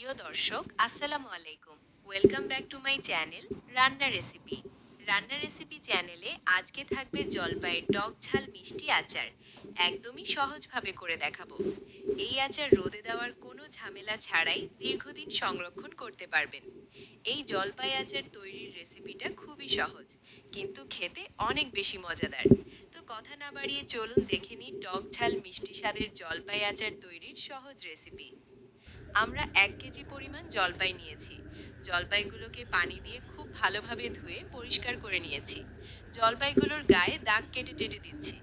প্রিয় দর্শক, আসসালামু আলাইকুম। Welcome back to my channel রান্না রেসিপি। রান্না রেসিপি চ্যানেলে আজকে থাকবে জলপাইয়ের টক ঝাল মিষ্টি আচার। একদমই সহজভাবে করে দেখাবো। এই আচার রোদে দেওয়ার কোনো ঝামেলা ছাড়াই দীর্ঘদিন সংরক্ষণ করতে পারবেন। এই জলপাই আচার তৈরির রেসিপিটা খুবই সহজ, কিন্তু খেতে অনেক বেশি মজাদার। তো কথা না বাড়িয়ে চলুন দেখে নিই টক ঝাল মিষ্টি স্বাদের জলপাই আচার তৈরির সহজ রেসিপি। আমরা 1 কেজি পরিমাণ জলপাই নিয়েছি। জলপাইগুলোকে পানি দিয়ে খুব ভালোভাবে ধুয়ে পরিষ্কার করে নিয়েছি। জলপাইগুলোর গায়ে দাগ কেটে টেটে দিচ্ছি।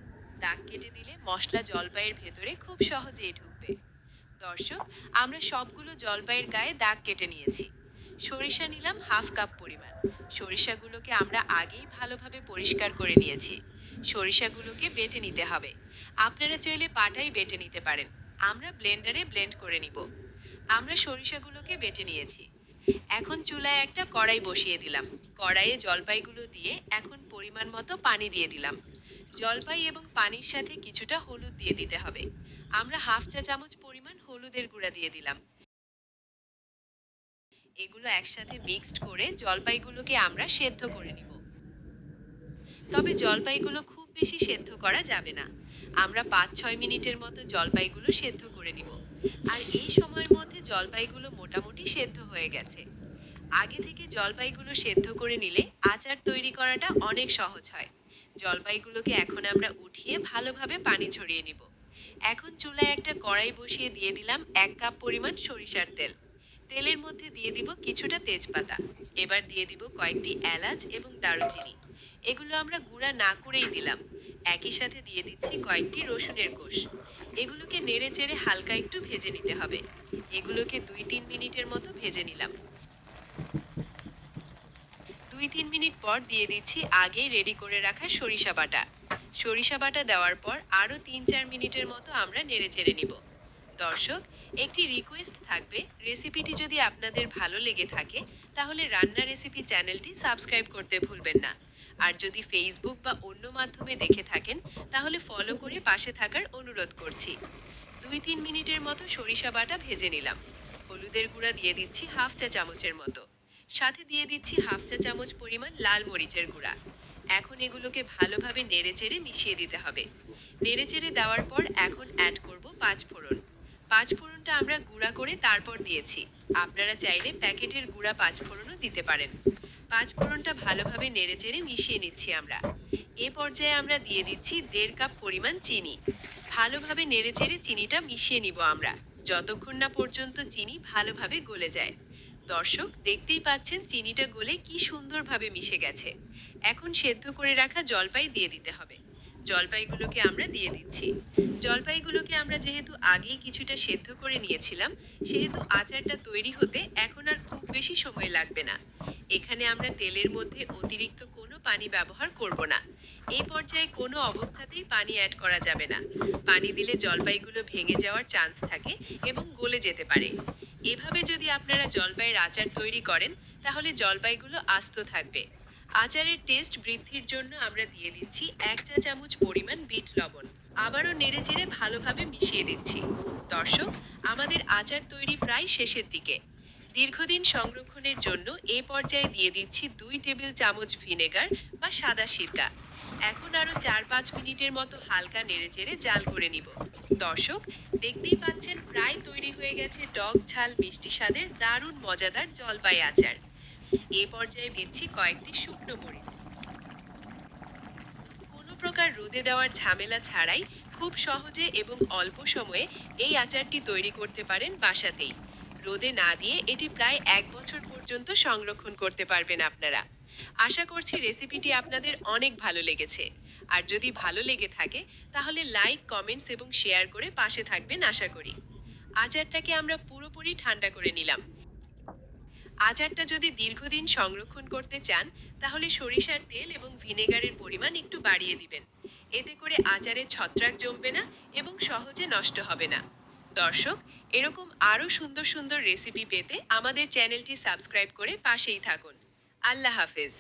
দাগ কেটে দিলে মশলা জলপাইয়ের ভেতরে খুব সহজেই ঢুকবে। দর্শক, আমরা সবগুলো জলপাইয়ের গায়ে দাগ কেটে নিয়েছি। সরিষা নিলাম 1/2 কাপ পরিমাণ। সরিষাগুলোকে আমরা আগেই ভালোভাবে পরিষ্কার করে নিয়েছি। সরিষাগুলোকে বেটে নিতে হবে। আপনারা চাইলে পাটাই বেটে নিতে পারেন। আমরা ব্লেন্ডারে ব্লেন্ড করে নিব। আমরা সরিষাগুলোকে বেটে নিয়েছি। এখন চুলায় একটা কড়াই বসিয়ে দিলাম। কড়াইয়ে জলপাইগুলো দিয়ে এখন পরিমাণ মতো পানি দিয়ে দিলাম। জলপাই এবং পানির সাথে কিছুটা হলুদ দিয়ে দিতে হবে। আমরা 1/2 চা চামচ পরিমাণ হলুদের গুঁড়া দিয়ে দিলাম। এগুলো একসাথে মিক্সড করে জলপাইগুলোকে আমরা সেদ্ধ করে নিব। তবে জলপাইগুলো খুব বেশি সেদ্ধ করা যাবে না। আমরা 5-6 মিনিটের মতো জলপাইগুলো সেদ্ধ করে নিব। আর এই সময়ের মধ্যে জলপাইগুলো মোটামুটি সেদ্ধ হয়ে গেছে। আগে থেকে জলপাইগুলো সেদ্ধ করে নিলে আচার তৈরি করাটা অনেক সহজ হয়। জলপাইগুলোকে এখন আমরা উঠিয়ে ভালোভাবে পানি ঝরিয়ে নিব। এখন চুলায় একটা কড়াই বসিয়ে দিয়ে দিলাম 1 কাপ পরিমাণ সরিষার তেল। তেলের মধ্যে দিয়ে দিব কিছুটা তেজপাতা। এবার দিয়ে দিব কয়েকটি এলাচ এবং দারুচিনি। এগুলো আমরা গুঁড়া না করেই দিলাম। একই সাথে দিয়ে দিচ্ছি কয়েকটি রসুনের কোষ। এগুলোকে নেড়ে চেড়ে হালকা একটু ভেজে নিতে হবে। এগুলোকে 2-3 মিনিটের মতো ভেজে নিলাম। 2-3 মিনিট পর দিয়ে দিচ্ছি আগেই রেডি করে রাখা সরিষা বাটা। সরিষা বাটা দেওয়ার পর আরও 3-4 মিনিটের মতো আমরা নেড়ে চেড়ে নিব। দর্শক, একটি রিকোয়েস্ট থাকবে, রেসিপিটি যদি আপনাদের ভালো লেগে থাকে তাহলে রান্না রেসিপি চ্যানেলটি সাবস্ক্রাইব করতে ভুলবেন না। আর যদি ফেসবুক বা অন্য মাধ্যমে দেখে থাকেন তাহলে ফলো করে পাশে থাকার অনুরোধ করছি। 2-3 মিনিটের মতো সরিষা বাটা ভেজে নিলাম। হলুদের গুঁড়া দিয়ে দিচ্ছি 1/2 চা চামচের মতো। সাথে দিয়ে দিচ্ছি 1/2 চা চামচ পরিমাণ লাল মরিচের গুঁড়া। এখন এগুলোকে ভালোভাবে নেড়েচেড়ে মিশিয়ে দিতে হবে। নেড়েচেড়ে দেওয়ার পর এখন অ্যাড করব 5 ফোড়ন। 5 ফোড়নটা আমরা গুঁড়া করে তারপর দিয়েছি। আপনারা চাইলে প্যাকেটের গুঁড়া 5 ফোড়নও দিতে পারেন। 5 ফোড়নটা ভালোভাবে নেড়েচেড়ে মিশিয়ে নিচ্ছি আমরা। এ পর্যায়ে আমরা দিয়ে দিচ্ছি 1/2 কাপ পরিমাণ চিনি। ভালোভাবে নেড়েচেড়ে চিনিটা মিশিয়ে নিব আমরা, যতক্ষণ না পর্যন্ত চিনি ভালোভাবে গলে যায়। দর্শক, দেখতেই পাচ্ছেন চিনিটা গলে কি সুন্দরভাবে মিশে গেছে। এখন সেদ্ধ করে রাখা জলপাই দিয়ে দিতে হবে। জলপাইগুলোকে আমরা দিয়ে দিচ্ছি। জলপাইগুলোকে আমরা যেহেতু আগেই কিছুটা সেদ্ধ করে নিয়েছিলাম, সেহেতু আচারটা তৈরি হতে এখন আর খুব বেশি সময় লাগবে না। এখানে আমরা তেলের মধ্যে অতিরিক্ত কোনো পানি ব্যবহার করব না। এই পর্যায়ে কোনো অবস্থাতেই পানি অ্যাড করা যাবে না। পানি দিলে জলপাইগুলো ভেঙে যাওয়ার চান্স থাকে এবং গলে যেতে পারে। এভাবে যদি আপনারা জলপাইয়ের আচার তৈরি করেন তাহলে জলপাইগুলো আস্ত থাকবে। আচারের টেস্ট বৃদ্ধির জন্য আমরা দিয়ে দিচ্ছি 1 চা চামচ পরিমাণ বিট লবণ। আবারও নেড়েচেড়ে ভালোভাবে মিশিয়ে দিচ্ছি। দর্শক, আমাদের আচার তৈরি প্রায় শেষের দিকে। দীর্ঘদিন সংরক্ষণের জন্য এ পর্যায়ে দিয়ে দিচ্ছি 2 টেবিল চামচ ভিনেগার বা সাদা সিরকা। এখন আরও 4-5 মিনিটের মতো হালকা নেড়েচেড়ে জাল করে নিব। দর্শক, দেখতেই পাচ্ছেন প্রায় তৈরি হয়ে গেছে টক ঝাল মিষ্টি স্বাদের দারুণ মজাদার জলপাই আচার। এ পর্যায়ে দিচ্ছি কয়েকটি শুকনো মরিচ। কোনো প্রকার রোদে দেওয়ার ঝামেলা ছাড়াই খুব সহজে এবং অল্প সময়ে এই আচারটি তৈরি করতে পারেন বাসাতেই। রোদে না দিয়ে এটি প্রায় 1 বছর পর্যন্ত সংরক্ষণ করতে পারবেন আপনারা। আশা করছি রেসিপিটি আপনাদের অনেক ভালো লেগেছে। আর যদি ভালো লেগে থাকে তাহলে লাইক, কমেন্টস এবং শেয়ার করে পাশে থাকবেন আশা করি। আচারটাকে আমরা পুরোপুরি ঠান্ডা করে নিলাম। আচারটা যদি দীর্ঘদিন সংরক্ষণ করতে চান তাহলে সরিষার তেল এবং ভিনেগারের পরিমাণ একটু বাড়িয়ে দিবেন। এতে করে আচারে ছত্রাক জমবে না এবং সহজে নষ্ট হবে না। দর্শক, এরকম আরও সুন্দর সুন্দর রেসিপি পেতে আমাদের চ্যানেলটি সাবস্ক্রাইব করে পাশেই থাকুন। আল্লাহ হাফেজ।